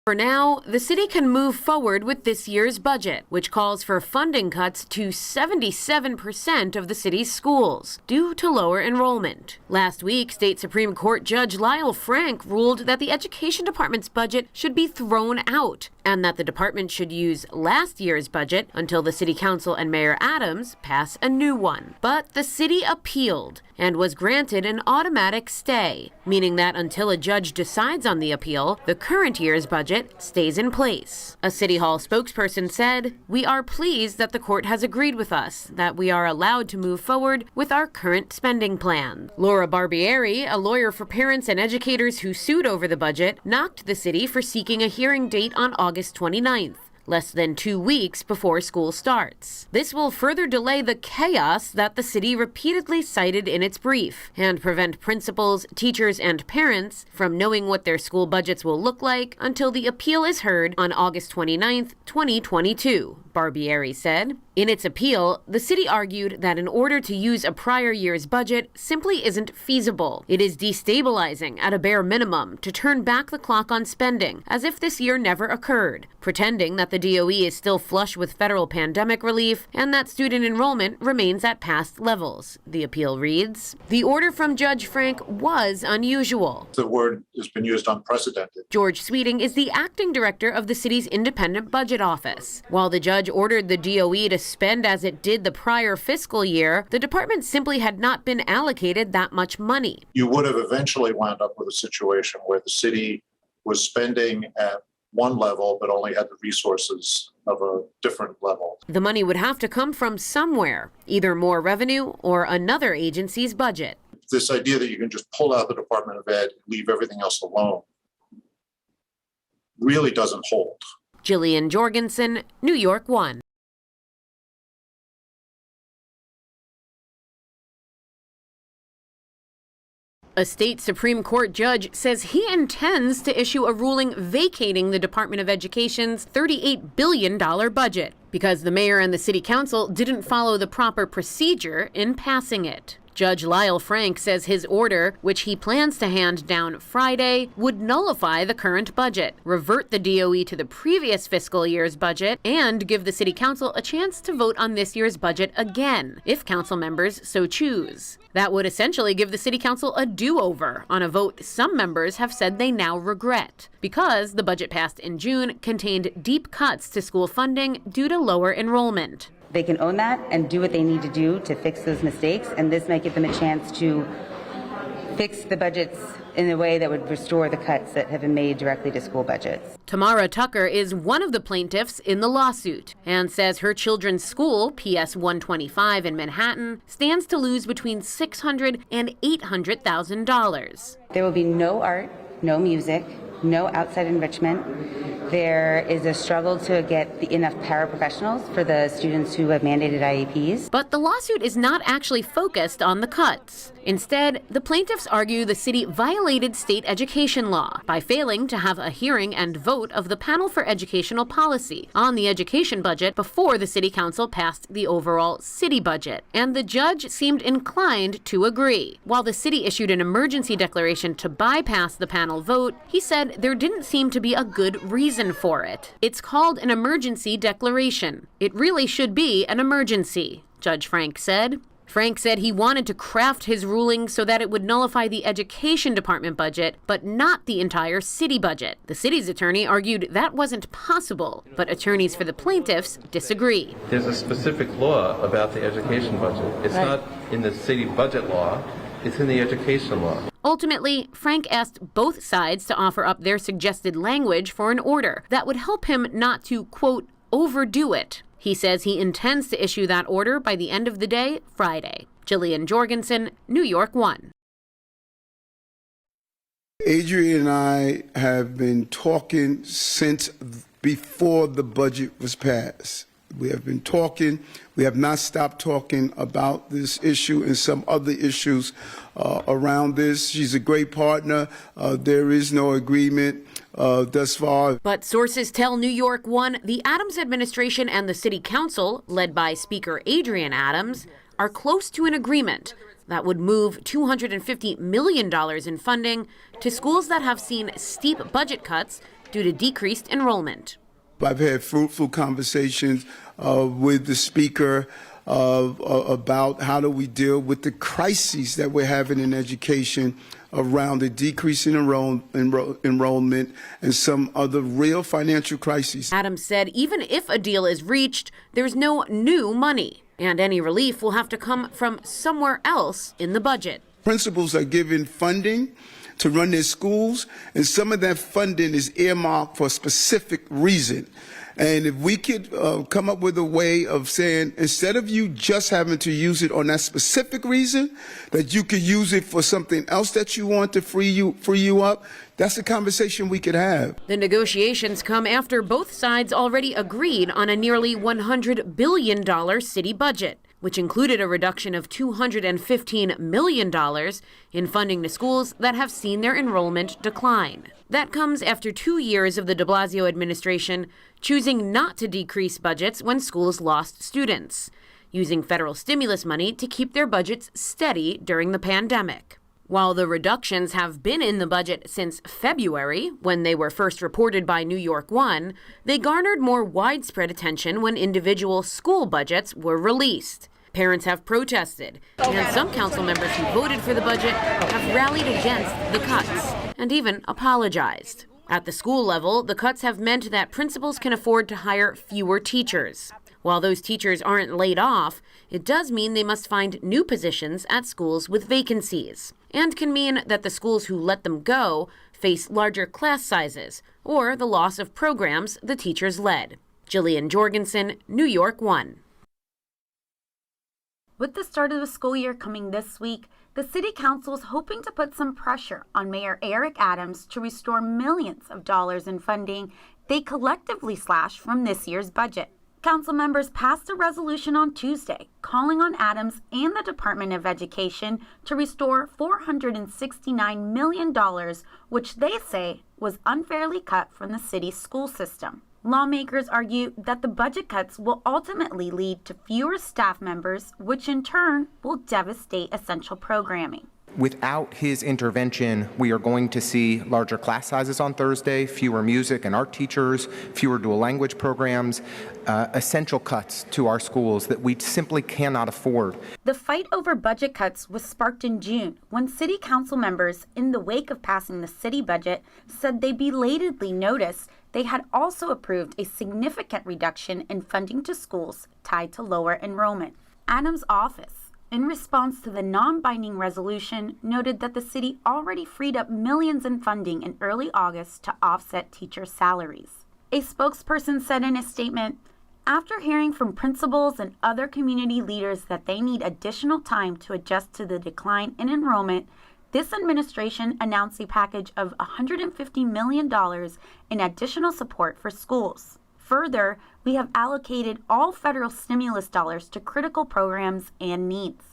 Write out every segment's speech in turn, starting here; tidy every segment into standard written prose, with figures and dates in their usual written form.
For now, the city can move forward with this year's budget, which calls for funding cuts to 77% of the city's schools due to lower enrollment. Last week, State Supreme Court Judge Lyle Frank ruled that the Education Department's budget should be thrown out and that the department should use last year's budget until the City Council and Mayor Adams pass a new one. But the city appealed and was granted an automatic stay, meaning that until a judge decides on the appeal, the current year's budget stays in place. A City Hall spokesperson said, "We are pleased that the court has agreed with us that we are allowed to move forward with our current spending plan." Laura Barbieri, a lawyer for parents and educators who sued over the budget, knocked the city for seeking a hearing date on August 29th. Less than 2 weeks before school starts. This will further delay the chaos that the city repeatedly cited in its brief and prevent principals, teachers, and parents from knowing what their school budgets will look like until the appeal is heard on August 29th, 2022, Barbieri said. In its appeal, the city argued that in order to use a prior year's budget simply isn't feasible. It is destabilizing at a bare minimum to turn back the clock on spending as if this year never occurred, pretending that the DOE is still flush with federal pandemic relief and that student enrollment remains at past levels, the appeal reads. The order from Judge Frank was unusual. The word has been used unprecedented. George Sweeting is the acting director of the city's independent budget office. While the judge ordered the DOE to spend as it did the prior fiscal year, the department simply had not been allocated that much money. You would have eventually wound up with a situation where the city was spending at one level but only had the resources of a different level. The money would have to come from somewhere, either more revenue or another agency's budget. This idea that you can just pull out the Department of Ed and leave everything else alone really doesn't hold. Jillian Jorgensen, New York One. A state Supreme Court judge says he intends to issue a ruling vacating the Department of Education's $38 billion budget because the mayor and the city council didn't follow the proper procedure in passing it. Judge Lyle Frank says his order, which he plans to hand down Friday, would nullify the current budget, revert the DOE to the previous fiscal year's budget, and give the city council a chance to vote on this year's budget again, if council members so choose. That would essentially give the city council a do-over on a vote some members have said they now regret, because the budget passed in June contained deep cuts to school funding due to lower enrollment. They can own that and do what they need to do to fix those mistakes, and this might give them a chance to fix the budgets in a way that would restore the cuts that have been made directly to school budgets. Tamara Tucker is one of the plaintiffs in the lawsuit and says her children's school, PS 125 in Manhattan, stands to lose between $600,000 and $800,000. There will be no art, no music, no outside enrichment. There is a struggle to get enough paraprofessionals for the students who have mandated IEPs. But the lawsuit is not actually focused on the cuts. Instead, the plaintiffs argue the city violated state education law by failing to have a hearing and vote of the Panel for Educational Policy on the education budget before the city council passed the overall city budget. And the judge seemed inclined to agree. While the city issued an emergency declaration to bypass the panel vote, he said there didn't seem to be a good reason for it. It's called an emergency declaration. It really should be an emergency, Judge Frank said. Frank said he wanted to craft his ruling so that it would nullify the education department budget, but not the entire city budget. The city's attorney argued that wasn't possible, but attorneys for the plaintiffs disagree. There's a specific law about the education budget. It's not in the city budget law, it's in the education law. Ultimately, Frank asked both sides to offer up their suggested language for an order that would help him not to, quote, overdo it. He says he intends to issue that order by the end of the day, Friday. Jillian Jorgensen, New York One. Adrian and I have been talking since before the budget was passed. We have been talking. We have not stopped talking about this issue and some other issues around this. She's a great partner. There is no agreement thus far. But sources tell New York One the Adams administration and the city council, led by Speaker Adrian Adams, are close to an agreement that would move $250 million in funding to schools that have seen steep budget cuts due to decreased enrollment. I've had fruitful conversations with the speaker about how do we deal with the crises that we're having in education around the decrease in enrollment and some other real financial crises. Adams said even if a deal is reached, there's no new money, and any relief will have to come from somewhere else in the budget. Principals are given funding to run their schools, and some of that funding is earmarked for a specific reason. And if we could come up with a way of saying, instead of you just having to use it on that specific reason, that you could use it for something else that you want to free you up, that's a conversation we could have. The negotiations come after both sides already agreed on a nearly $100 billion city budget, which included a reduction of $215 million in funding to schools that have seen their enrollment decline. That comes after 2 years of the de Blasio administration choosing not to decrease budgets when schools lost students, using federal stimulus money to keep their budgets steady during the pandemic. While the reductions have been in the budget since February, when they were first reported by New York One, they garnered more widespread attention when individual school budgets were released. Parents have protested, and some council members who voted for the budget have rallied against the cuts and even apologized. At the school level, the cuts have meant that principals can afford to hire fewer teachers. While those teachers aren't laid off, it does mean they must find new positions at schools with vacancies, and can mean that the schools who let them go face larger class sizes or the loss of programs the teachers led. Jillian Jorgensen, New York One. With the start of the school year coming this week, the City Council is hoping to put some pressure on Mayor Eric Adams to restore millions of dollars in funding they collectively slashed from this year's budget. Council members passed a resolution on Tuesday calling on Adams and the Department of Education to restore $469 million, which they say was unfairly cut from the city's school system. Lawmakers argue that the budget cuts will ultimately lead to fewer staff members, which in turn will devastate essential programming. Without his intervention, we are going to see larger class sizes on Thursday, fewer music and art teachers, fewer dual language programs, essential cuts to our schools that we simply cannot afford. The fight over budget cuts was sparked in June when city council members, in the wake of passing the city budget, said they belatedly noticed they had also approved a significant reduction in funding to schools tied to lower enrollment. Adams' office, in response to the non-binding resolution, noted that the city already freed up millions in funding in early August to offset teacher salaries. A spokesperson said in a statement, after hearing from principals and other community leaders that they need additional time to adjust to the decline in enrollment, this administration announced a package of $150 million in additional support for schools. Further, we have allocated all federal stimulus dollars to critical programs and needs.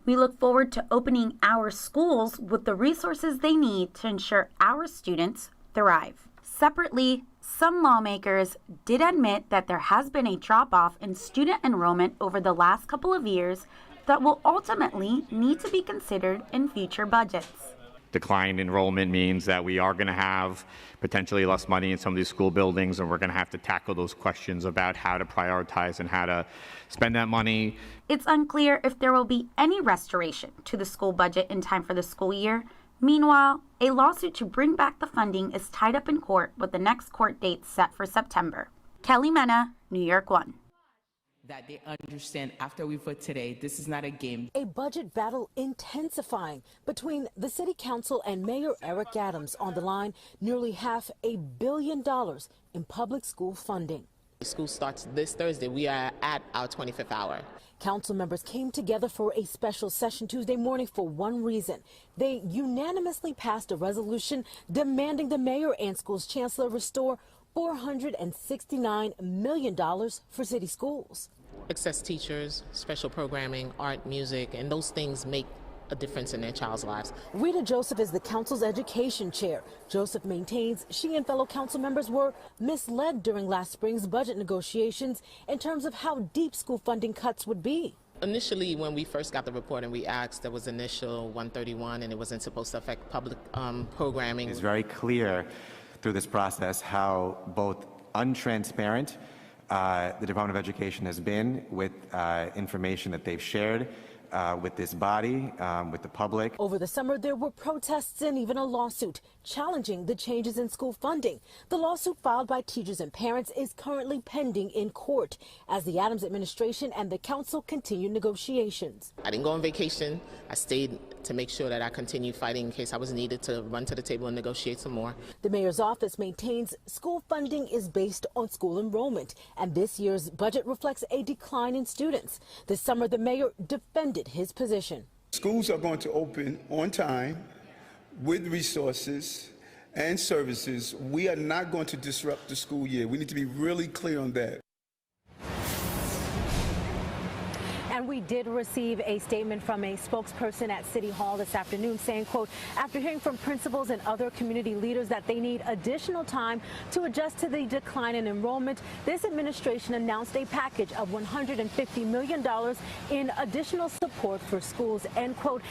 We look forward to opening our schools with the resources they need to ensure our students thrive. Separately, some lawmakers did admit that there has been a drop-off in student enrollment over the last couple of years that will ultimately need to be considered in future budgets. Decline in enrollment means that we are going to have potentially less money in some of these school buildings, and we're going to have to tackle those questions about how to prioritize and how to spend that money. It's unclear if there will be any restoration to the school budget in time for the school year. Meanwhile, a lawsuit to bring back the funding is tied up in court with the next court date set for September. Kelly Mena, New York One. That they understand after we vote today, this is not a game. A budget battle intensifying between the city council and Mayor Eric Adams. On the line, nearly $500 million in public school funding. School starts this Thursday. We are at our 25th hour. Council members came together for a special session Tuesday morning for one reason. They unanimously passed a resolution demanding the mayor and school's chancellor restore $469 million for city schools. Excess teachers, special programming, art, music, and those things make a difference in their child's lives. Rita Joseph is the council's education chair. Joseph maintains she and fellow council members were misled during last spring's budget negotiations in terms of how deep school funding cuts would be. Initially, when we first got the report and we asked, there was initial 131 and it wasn't supposed to affect public programming. It's very clear through this process how both untransparent the Department of Education has been with information that they've shared with this body, with the public. Over the summer, there were protests and even a lawsuit challenging the changes in school funding. The lawsuit filed by teachers and parents is currently pending in court as the Adams administration and the council continue negotiations. I didn't go on vacation. I stayed to make sure that I continued fighting in case I was needed to run to the table and negotiate some more. The mayor's office maintains school funding is based on school enrollment, and this year's budget reflects a decline in students. This summer, the mayor defended his position. Schools are going to open on time with resources and services. We are not going to disrupt the school year. We need to be really clear on that. And we did receive a statement from a spokesperson at City Hall this afternoon saying, quote, after hearing from principals and other community leaders that they need additional time to adjust to the decline in enrollment, this administration announced a package of $150 million in additional support for schools, end quote.